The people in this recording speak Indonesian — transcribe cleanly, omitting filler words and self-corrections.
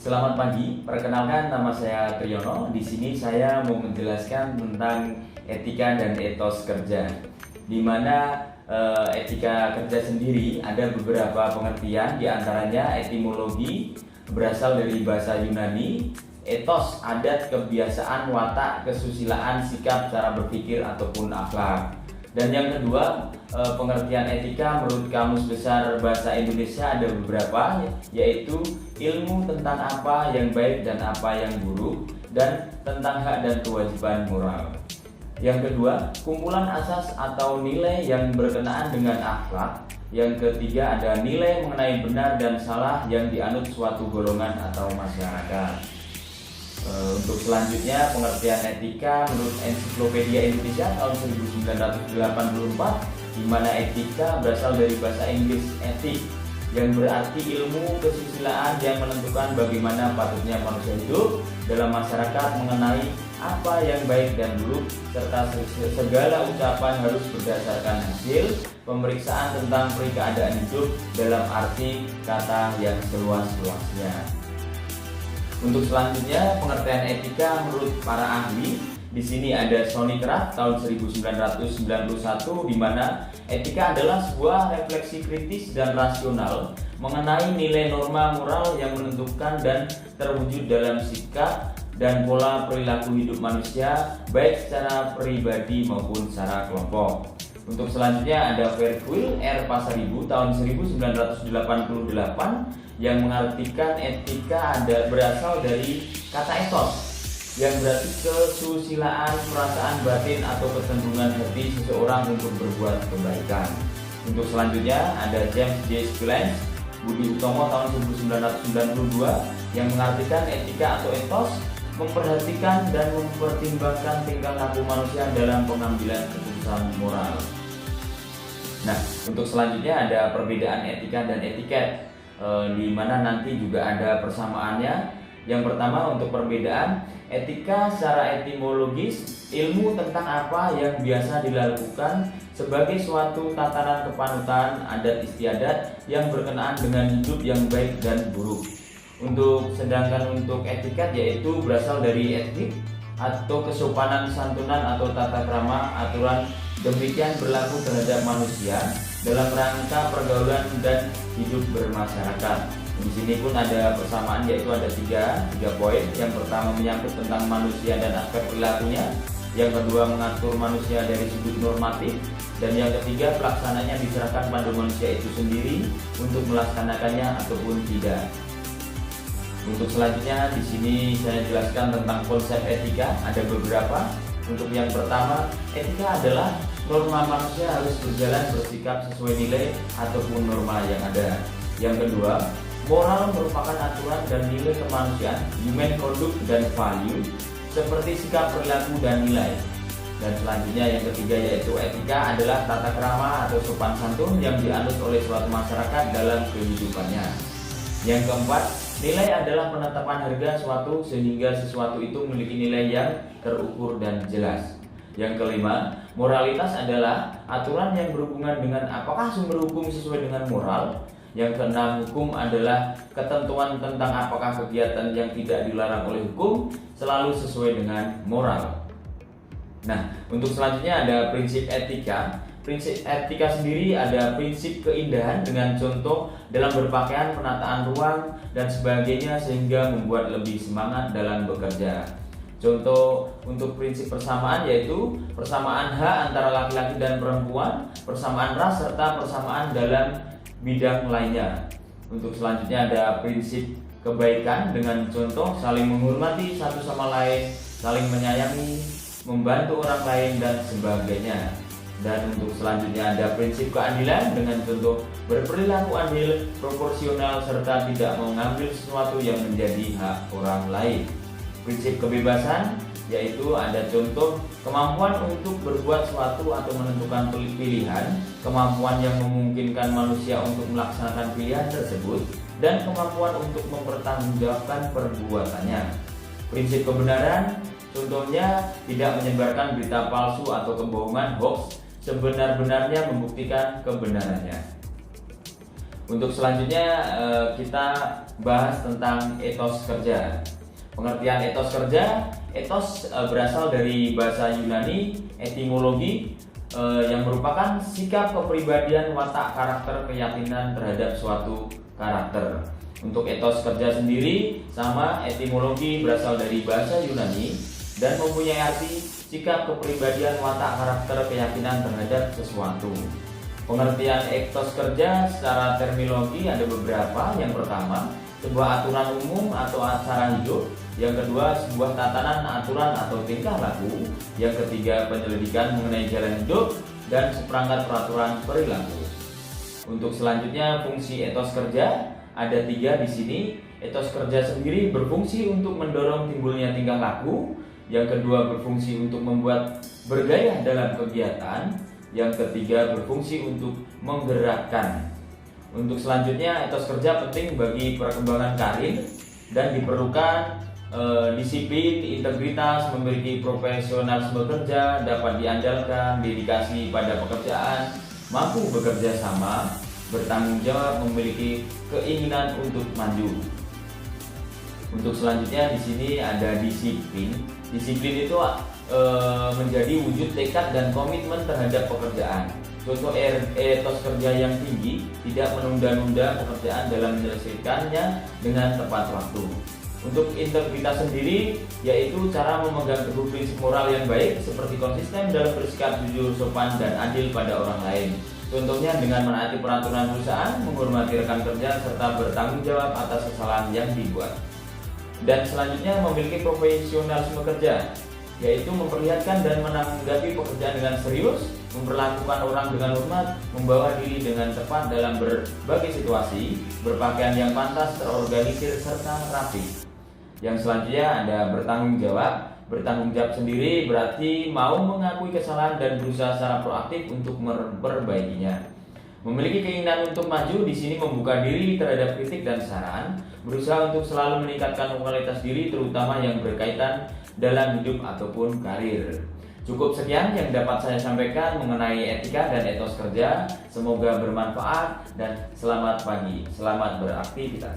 Selamat pagi, perkenalkan nama saya Triyono. Di sini saya mau menjelaskan tentang etika dan etos kerja. Di mana etika kerja sendiri ada beberapa pengertian, di antaranya etimologi berasal dari bahasa Yunani, etos adat, kebiasaan, watak, kesusilaan, sikap, cara berpikir ataupun akhlak. Dan yang kedua, pengertian etika menurut Kamus Besar Bahasa Indonesia ada beberapa, yaitu ilmu tentang apa yang baik dan apa yang buruk, dan tentang hak dan kewajiban moral. Yang kedua, kumpulan asas atau nilai yang berkenaan dengan akhlak. Yang ketiga, ada nilai mengenai benar dan salah yang dianut suatu golongan atau masyarakat. Untuk selanjutnya, pengertian etika menurut Ensiklopedia Indonesia tahun 1984, di mana etika berasal dari bahasa Inggris etik, yang berarti ilmu kesusilaan yang menentukan bagaimana patutnya manusia hidup dalam masyarakat, mengenai apa yang baik dan buruk, serta segala ucapan harus berdasarkan hasil pemeriksaan tentang keadaan hidup dalam arti kata yang seluas-luasnya. Untuk selanjutnya, pengertian etika menurut para ahli. Di sini ada Sonny Kraft tahun 1991, di mana etika adalah sebuah refleksi kritis dan rasional mengenai nilai norma moral yang menentukan dan terwujud dalam sikap dan pola perilaku hidup manusia, baik secara pribadi maupun secara kelompok. Untuk selanjutnya ada Verkuil R. Pasaribu tahun 1988, yang mengartikan etika berasal dari kata etos, yang berarti kesusilaan, perasaan batin atau kecenderungan hati seseorang untuk berbuat kebaikan. Untuk selanjutnya ada James J. Spillane Budi Utomo tahun 1992, yang mengartikan etika atau etos memperhatikan dan mempertimbangkan tingkah laku manusia dalam pengambilan keputusan moral. Nah, untuk selanjutnya ada perbedaan etika dan etiket, di mana nanti juga ada persamaannya. Yang pertama, untuk perbedaan, etika secara etimologis ilmu tentang apa yang biasa dilakukan sebagai suatu tatanan kepanutan, adat istiadat yang berkenaan dengan hidup yang baik dan buruk. Sedangkan untuk etiket yaitu berasal dari etik atau kesopanan santunan atau tata krama, aturan demikian berlaku terhadap manusia dalam rangka pergaulan dan hidup bermasyarakat. Di sini pun ada persamaan, yaitu ada tiga poin. Yang pertama menyangkut tentang manusia dan aspek perilakunya. Yang kedua mengatur manusia dari sudut normatif, dan yang ketiga pelaksananya diserahkan pada manusia itu sendiri untuk melaksanakannya ataupun tidak. Untuk selanjutnya di sini saya jelaskan tentang konsep etika. Ada beberapa. Untuk yang pertama, etika adalah norma manusia harus berjalan bersikap sesuai nilai ataupun norma yang ada. Yang kedua, moral merupakan aturan dan nilai kemanusiaan, human conduct dan value, seperti sikap, perilaku dan nilai. Dan selanjutnya yang ketiga yaitu etika adalah tata krama atau sopan santun yang dianut oleh suatu masyarakat dalam kehidupannya. Yang keempat, nilai adalah penetapan harga suatu sehingga sesuatu itu memiliki nilai yang terukur dan jelas. Yang kelima, moralitas adalah aturan yang berhubungan dengan apakah sumber hukum sesuai dengan moral. Yang keenam, hukum adalah ketentuan tentang apakah kegiatan yang tidak dilarang oleh hukum selalu sesuai dengan moral. Nah, untuk selanjutnya ada prinsip etika. Prinsip etika sendiri ada prinsip keindahan dengan contoh dalam berpakaian, penataan ruang, dan sebagainya sehingga membuat lebih semangat dalam bekerja. Contoh untuk prinsip persamaan yaitu persamaan hak antara laki-laki dan perempuan, persamaan ras, serta persamaan dalam bidang lainnya. Untuk selanjutnya ada prinsip kebaikan dengan contoh saling menghormati satu sama lain, saling menyayangi, membantu orang lain, dan sebagainya. Dan untuk selanjutnya ada prinsip keadilan dengan contoh berperilaku adil, proporsional, serta tidak mengambil sesuatu yang menjadi hak orang lain. Prinsip kebebasan yaitu ada contoh kemampuan untuk berbuat sesuatu atau menentukan pilihan, kemampuan yang memungkinkan manusia untuk melaksanakan pilihan tersebut, dan kemampuan untuk mempertanggungjawabkan perbuatannya. Prinsip kebenaran contohnya tidak menyebarkan berita palsu atau kebohongan, hoax, sebenar-benarnya membuktikan kebenarannya. Untuk selanjutnya kita bahas tentang etos kerja. Pengertian etos kerja, etos berasal dari bahasa Yunani etimologi yang merupakan sikap kepribadian, watak, karakter, keyakinan terhadap suatu karakter. Untuk etos kerja sendiri sama etimologi berasal dari bahasa Yunani dan mempunyai arti sikap kepribadian, watak, karakter, keyakinan terhadap sesuatu. Pengertian etos kerja secara terminologi ada beberapa. Yang pertama, sebuah aturan umum atau cara hidup. Yang kedua, sebuah tatanan, aturan atau tingkah laku. Yang ketiga, penyelidikan mengenai jalan hidup dan seperangkat peraturan perilaku. Untuk selanjutnya, fungsi etos kerja ada 3 di sini. Etos kerja sendiri berfungsi untuk mendorong timbulnya tingkah laku. Yang kedua, berfungsi untuk membuat bergairah dalam kegiatan. Yang ketiga, berfungsi untuk menggerakkan. Untuk selanjutnya, etos kerja penting bagi perkembangan karir dan diperlukan disiplin, integritas, memiliki profesionalisme kerja, dapat diandalkan, dedikasi pada pekerjaan, mampu bekerja sama, bertanggung jawab, memiliki keinginan untuk maju. Untuk selanjutnya di sini ada disiplin. Disiplin itu menjadi wujud tekad dan komitmen terhadap pekerjaan. Contoh etos kerja yang tinggi tidak menunda-nunda pekerjaan dalam menyelesaikannya dengan tepat waktu. Untuk integritas sendiri yaitu cara memegang teguh prinsip moral yang baik seperti konsisten dalam bersikap jujur, sopan, dan adil pada orang lain. Contohnya dengan menaati peraturan perusahaan, menghormati rekan kerja, serta bertanggung jawab atas kesalahan yang dibuat. Dan selanjutnya memiliki profesionalisme kerja, yaitu memperlihatkan dan menanggapi pekerjaan dengan serius, memperlakukan orang dengan hormat, membawa diri dengan tepat dalam berbagai situasi, berpakaian yang pantas, terorganisir, serta rapi. Yang selanjutnya ada bertanggung jawab. Bertanggung jawab sendiri berarti mau mengakui kesalahan dan berusaha secara proaktif untuk memperbaikinya. Memiliki keinginan untuk maju di sini membuka diri terhadap kritik dan saran, berusaha untuk selalu meningkatkan kualitas diri terutama yang berkaitan dalam hidup ataupun karir. Cukup sekian yang dapat saya sampaikan mengenai etika dan etos kerja. Semoga bermanfaat dan selamat pagi, selamat beraktivitas.